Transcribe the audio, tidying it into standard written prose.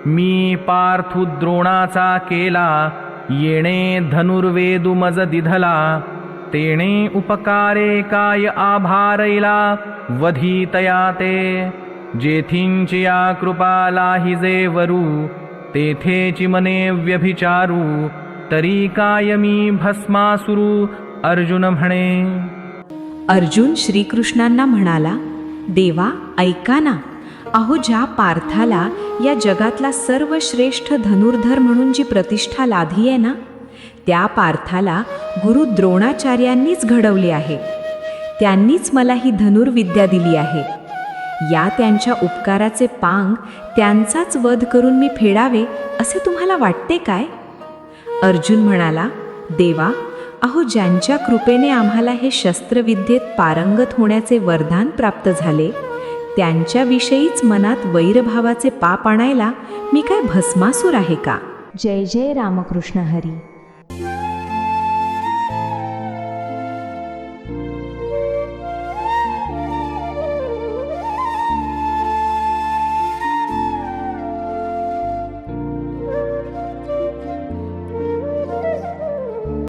मी पार्थु द्रोणाचा केला, येणे धनुर्वेदू मज दिधला, तेणे उपकारे काय आभारैला, वधितया ते जेथींची या कृपा लाहिजे वरू, तेथेची मने व्यभिचारू, तरी काय मी भस्मासुरू, अर्जुन म्हणे. अर्जुन श्रीकृष्णांना म्हणाला, देवा ऐका ना, अहो ज्या पार्थाला या जगातला सर्वश्रेष्ठ धनुर्धर म्हणून जी प्रतिष्ठा लाभली आहे ना, त्या पार्थाला गुरु द्रोणाचार्यांनीच घडवले आहे. त्यांनीच मला ही धनुर्विद्या दिली आहे. या त्यांच्या उपकाराचे पांग त्यांचाच वध करून मी फेडावे असे तुम्हाला वाटते काय? अर्जुन म्हणाला, देवा अहो ज्यांच्या कृपेने आम्हाला हे शस्त्रविद्येत पारंगत होण्याचे वरदान प्राप्त झाले, त्यांच्याविषयीच मनात वैरभावाचे पाप आणायला मी काय भस्मासूर आहे का? जय जय रामकृष्ण हरी.